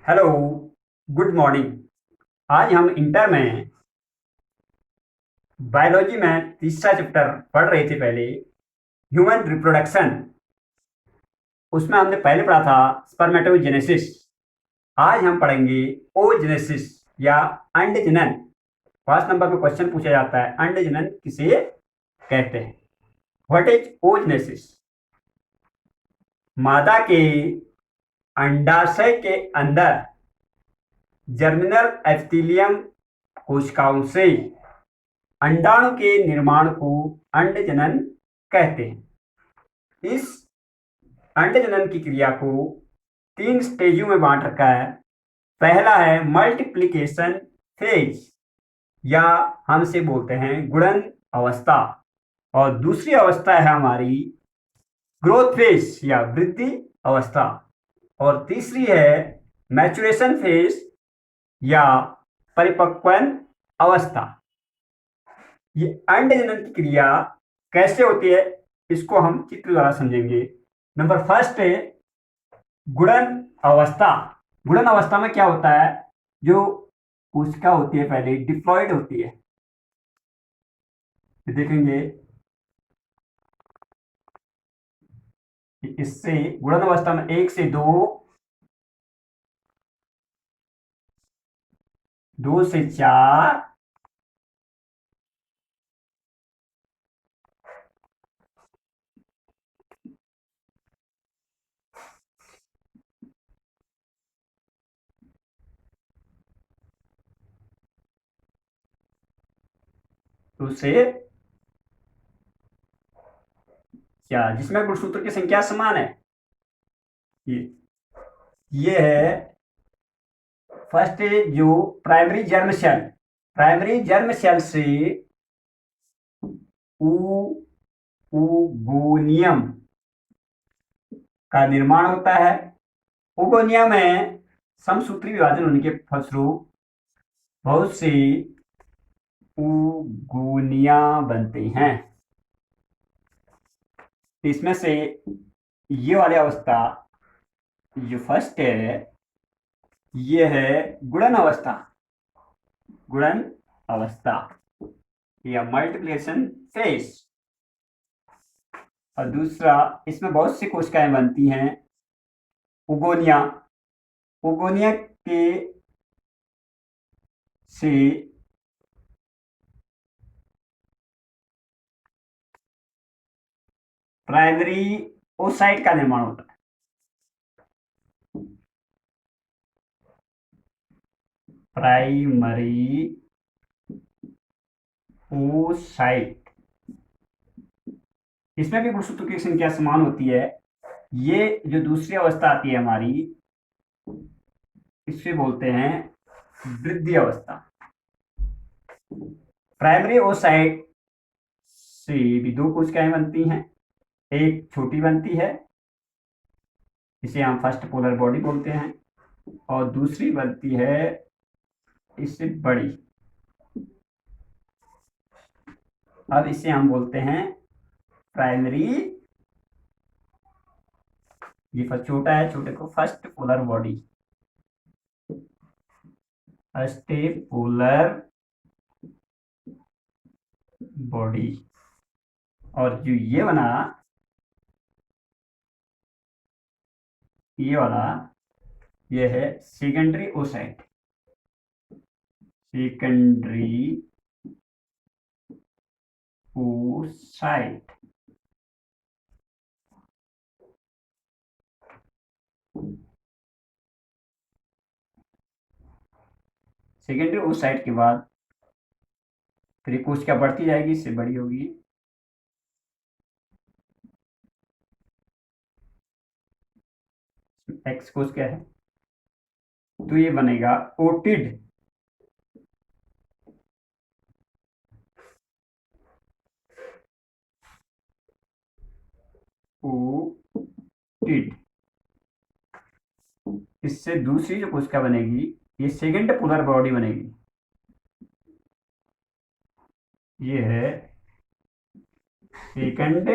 Hello, good morning. आज हम inter में बायोलॉजी में तीसरा चैप्टर पढ़ रहे थे। पहले ह्यूमन रिप्रोडक्शन, उसमें हमने पहले पढ़ा था स्पर्मेटोजेनेसिस। आज हम पढ़ेंगे ओजेनेसिस या अंडजनन। फर्स्ट नंबर पे क्वेश्चन पूछा जाता है, अंडजनन किसे कहते हैं? What is oogenesis? मादा के अंडाशय के अंदर जर्मिनल एपिथेलियम कोशिकाओं से अंडाणु के निर्माण को अंडजनन कहते हैं। इस अंडजनन की क्रिया को 3 स्टेजों में बांट रखा है। पहला है मल्टीप्लिकेशन फेज या हम इसे बोलते हैं गुणन अवस्था, और दूसरी अवस्था है हमारी ग्रोथ फेज या वृद्धि अवस्था, और तीसरी है मैचुरेशन फेज या परिपक्वन अवस्था। ये अंडजनन की क्रिया कैसे होती है इसको हम चित्र द्वारा समझेंगे। नंबर फर्स्ट है गुणन अवस्था। गुणन अवस्था में क्या होता है? जो कोशिका होती है पहले डिप्लॉयड होती है, देखेंगे इससे गुणन अवस्था में 1 से 2, 2 से 4, तो से 4, जिसमें गुणसूत्र की संख्या समान है। ये ये है फर्स्ट जो primary germ cell. Primary germ cell से उगोनियम का निर्माण होता है। उगोनियम में समसूत्री विभाजन होने के फलस्वरूप बहुत सी उगोनिया बनती हैं। इसमें से ये वाली अवस्था जो फर्स्ट है, ये है गुणन अवस्था। गुणन अवस्था या मल्टीप्लिकेशन फेज। और दूसरा, इसमें बहुत सी कोशिकाएं बनती हैं उगोनिया। उगोनिया के से प्राइमरी ओसाइट का निर्माण होता है। प्राइमरी ओसाइट, इसमें भी गुणसूत्र की संख्या समान होती है। ये जो दूसरी अवस्था आती है हमारी, इसे बोलते हैं वृद्धि अवस्था। प्राइमरी ओसाइट से भी 2 कोशिकाएं बनती हैं। एक छोटी बनती है, इसे हम फर्स्ट पोलर बॉडी बोलते हैं, और दूसरी बनती है इससे बड़ी। अब इसे हम बोलते हैं प्राइमरी, ये छोटा है, छोटे को first polar body, first polar body. और जो ये बना, ये वाला, ये है secondary oocyte. Secondary oocyte. Secondary oocyte के बाद फिर कोशिका बढ़ती जाएगी, इससे बड़ी होगी। एक्स कोश क्या है, तो ये बनेगा ओटिड। ओटिड। इससे दूसरी जो कोशिका बनेगी, ये सेकेंड पोलर बॉडी बनेगी। ये है सेकेंड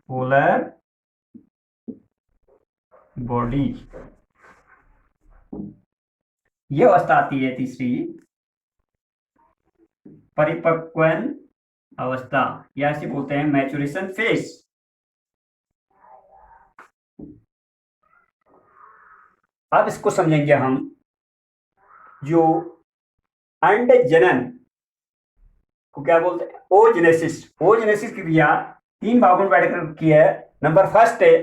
पोलर बॉडी। ये अवस्था आती है तीसरी, परिपक्वन अवस्था, या इसे बोलते हैं मैच्योरेशन फेज। अब इसको समझेंगे हम, जो अंड जनन को क्या बोलते हैं, ओजेनेसिस। ओजेनेसिस की क्रिया तीन भागों में बैठकर की है। नंबर फर्स्ट है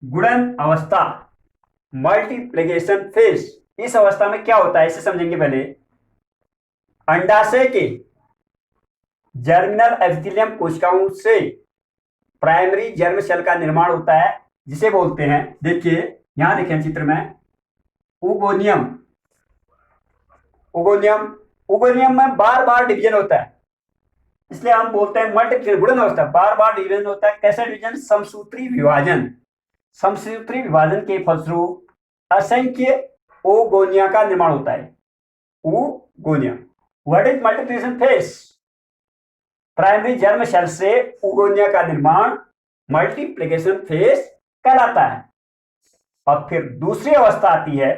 गुणन अवस्था, मल्टीप्लिकेशन फेज। इस अवस्था में क्या होता है इसे समझेंगे पहले। अंडाशय के जर्मिनल एपिथेलियम कोशिकाओं से प्राइमरी जर्म सेल का निर्माण होता है, जिसे बोलते हैं, देखिए यहां देखें चित्र में, उगोनियम। उगोनियम, उगोनियम में बार बार डिवीजन होता है, इसलिए हम बोलते हैं मल्टीप्लिकेशन, गुणन अवस्था। बार बार डिवीजन होता है, कैसा डिवीजन, समसूत्री विभाजन। समसूत्री विभाजन के फलस्वरूप असंख्य ओगोनिया का निर्माण होता है। Oogonia. What is multiplication phase? Primary germ cell से उगोनिया का निर्माण मल्टीप्लिकेशन फेज कहलाता है। अब फिर दूसरी अवस्था आती है,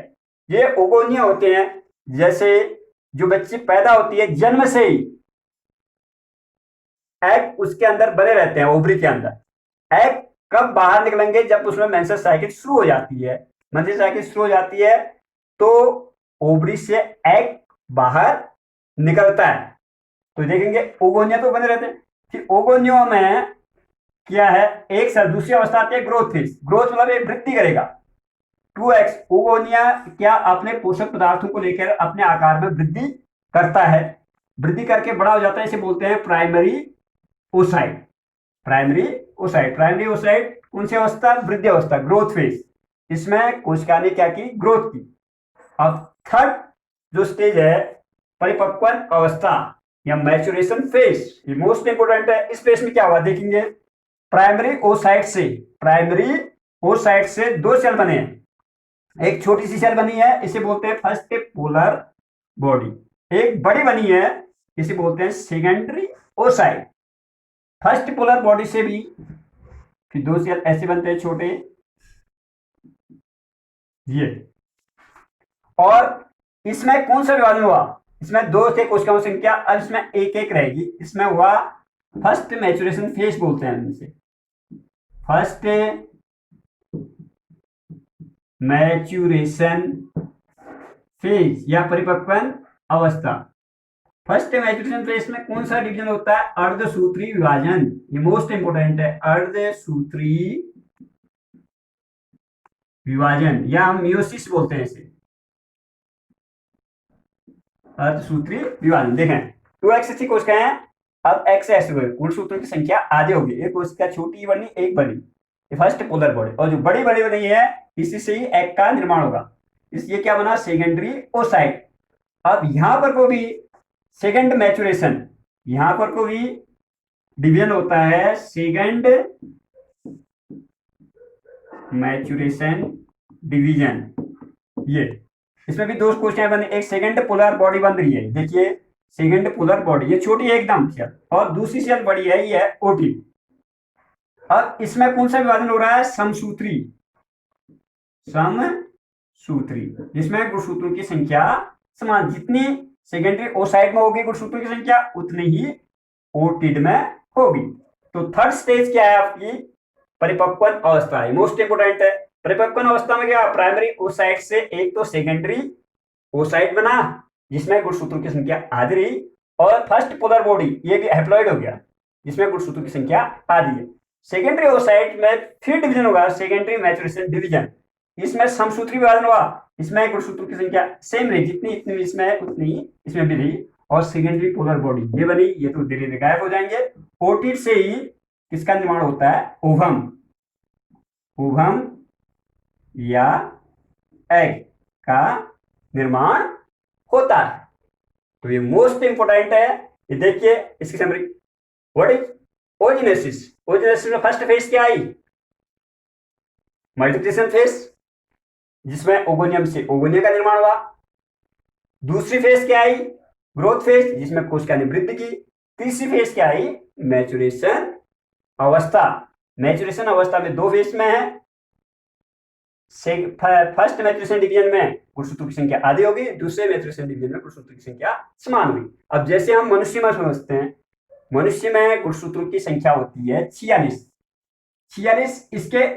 ये ओगोनिया होते हैं, जैसे जो बच्ची पैदा होती है जन्म से ही एग उसके अंदर बने रहते हैं, ओवरी के अंदर। एग कब बाहर निकलेंगे, जब उसमें मेंस्ट्रुअल साइकिल शुरू हो जाती है। मेंस्ट्रुअल साइकिल शुरू हो जाती है तो ओवरी से एग बाहर निकलता है। तो देखेंगे ओगोनिया तो बने रहते हैं। फिर ओगोनिया में क्या है, एक साल दूसरी अवस्था आती है ग्रोथ फेज। ग्रोथ मतलब ये वृद्धि करेगा, 2x। ओगोनिया क्या अपने पोषक पदार्थों को लेकर अपने आकार में वृद्धि करता है, वृद्धि करके बड़ा हो जाता है, इसे बोलते हैं primary oocyte. Primary oocyte, primary oocyte कौन सी अवस्था, वृद्धि अवस्था, ग्रोथ फेज। इसमें कोशिका ने क्या की, ग्रोथ की। अब थर्ड जो स्टेज है, परिपक्वन अवस्था या मैच्योरेशन फेज, ये मोस्ट इंपोर्टेंट है। इस फेज में क्या हुआ देखेंगे, प्राइमरी ओसाइट से, प्राइमरी ओसाइट से दो सेल बने हैं। एक छोटी सी सेल बनी है, इसे बोलते हैं फर्स्ट पोलर बॉडी। एक बड़ी बनी है, इसे बोलते हैं secondary oocyte. First polar body से भी फिर दो सेल ऐसे बनते हैं छोटे, ये। और इसमें कौन सा विभाजन हुआ, इसमें दो थे कोशिकाओं की संख्या, अब इसमें एक एक रहेगी। इसमें हुआ फर्स्ट मैच्योरेशन फेज बोलते हैं इसे, फर्स्ट मैच्योरेशन फेज या परिपक्वन अवस्था। फर्स्ट मैच्योरेशन फेज में कौन सा डिवीजन होता है, अर्धसूत्री विभाजन। ये मोस्ट इंपोर्टेंट है, अर्धसूत्री विभाजन या हम मियोसिस बोलते हैं इसे, अर्धसूत्री विभाजन। देखें 2x कोशिकाएं हैं, अब x गुणसूत्रों की संख्या आधे होगी। एक कोशिका छोटी बनी, एक बड़ी, ये फर्स्ट पोलर बॉडी। और जो बड़ी बड़ी बनी है, इसी से ही एग का निर्माण होगा, इसलिए क्या बना, सेकेंडरी ओसाइट। अब यहां पर को भी सेकेंड मैच्योरेशन, यहां पर को भी डिवीजन होता है, सेकेंड मैच्योरेशन डिवीजन। ये इसमें भी दो कोशिकाएं बनी, एक सेकेंड पोलर बॉडी बन रही है, देखिए सेकेंड पोलर बॉडी, ये छोटी है एकदम सेल, और दूसरी सेल बड़ी है, ये है ओटी। अब इसमें कौन सा विभाजन हो रहा है, समसूत्री, समसूत्री, जिसमें गुणसूत्रों की संख्या समान, जितनी सेकेंडरी ओसाइट में होगी गुणसूत्रों की संख्या, उतनी ही ओटिड में होगी। तो थर्ड स्टेज क्या है आपकी, परिपक्वन अवस्था है, मोस्ट इंपोर्टेंट है। परिपक्वन अवस्था में क्या, प्राइमरी ओसाइट से एक तो सेकेंडरी ओसाइट बना, जिसमें गुणसूत्रों की संख्या आधी रही, और फर्स्ट पोलर बॉडी, ये भी हैप्लॉइड हो गया, जिसमें गुणसूत्रों की संख्या आधी है। सेकेंडरी ओसाइट में फिर डिवीजन होगा, सेकेंडरी मैच्योरेशन डिवीजन। इसमें समसूत्री विभाजन हुआ, इसमें गुणसूत्रों की संख्या सेम रही, जितनी इतनी इसमें उतनी इसमें भी रही, और सेकेंडरी पोलर बॉडी ये बनी। ये तो धीरे धीरे गायब हो जाएंगे। ओटिड से ही किसका निर्माण होता है, ओवम, ओवम या एग का निर्माण होता है। तो ये मोस्ट इंपोर्टेंट है। ये देखिए इसकी summary, what is oogenesis. Oogenesis में फर्स्ट फेज क्या आई, मल्टीप्लिकेशन फेज, जिसमें ओगोनियम से ओगोनिया का निर्माण हुआ। दूसरी फेज क्या आई, ग्रोथ फेज, जिसमें कोशिका ने वृद्धि की। तीसरी फेज क्या आई, मैच्योरेशन अवस्था। मैच्योरेशन अवस्था में दो फेज में है, फर्स्ट मैथ्यूरेशन डिवीजन में गुणसूत्रों की संख्या आधी होगी, दूसरे मैथ्यूरेशन डिवीजन में गुणसूत्रों की संख्या समान होगी। अब जैसे हम मनुष्य में समझते हैं, मनुष्य में गुणसूत्रों की संख्या होती है 46। 46 इसके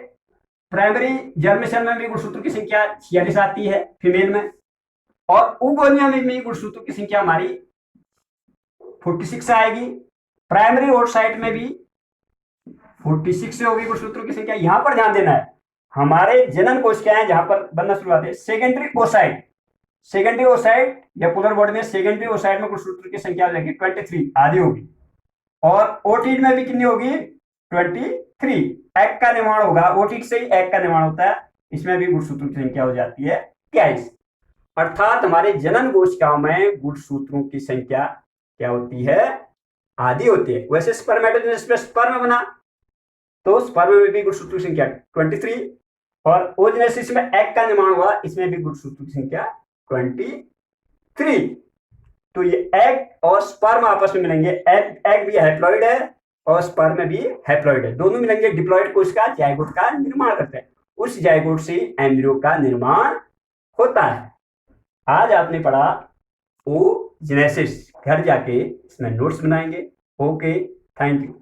प्राइमरी जर्म सेल में भी गुणसूत्रों की संख्या 46 आती है फीमेल में, और उगोनिया में भी गुणसूत्रों की संख्या हमारी 46 आएगी। प्राइमरी ओसाइट में भी 46 से होगी गुणसूत्रों की संख्या। यहां पर ध्यान देना है, हमारे जनन कोश क्या है जहां पर बनना शुरुआत है, सेकेंडरी ओसाइट। सेकेंडरी ओसाइट या पोलर बॉडी में सेकेंडरी ओसाइट में गुणसूत्रों की संख्या हो जाएगी 23, आधी होगी। और ओटिड में भी कितनी होगी, 23। एग का निर्माण होगा, ओटिड से ही एग का निर्माण होता है, इसमें भी गुणसूत्रों की संख्या हो जाती है 23। अर्थात हमारे जनन कोशिकाओं में गुणसूत्रों की संख्या क्या होती है, आधी होती है। वैसे स्पर्मेटोजेनेसिस में स्पर्म बना तो स्पर्म में भी गुणसूत्रों की संख्या 23, और ओजेनेसिस में एग का निर्माण हुआ, इसमें भी गुणसूत्रों की संख्या 23। तो ये एग और स्पर्म आपस में मिलेंगे, एग भी हैप्लॉइड है और स्पर्म भी हैप्लॉइड है, दोनों मिलेंगे, डिप्लॉइड कोशिका जायगोट का निर्माण करते हैं, उस जायगोट से एम्ब्रियो का निर्माण होता है। आज आपने पढ़ा ओजेनेसिस, घर जाके इसमें नोट्स बनाएंगे। Okay, thank you.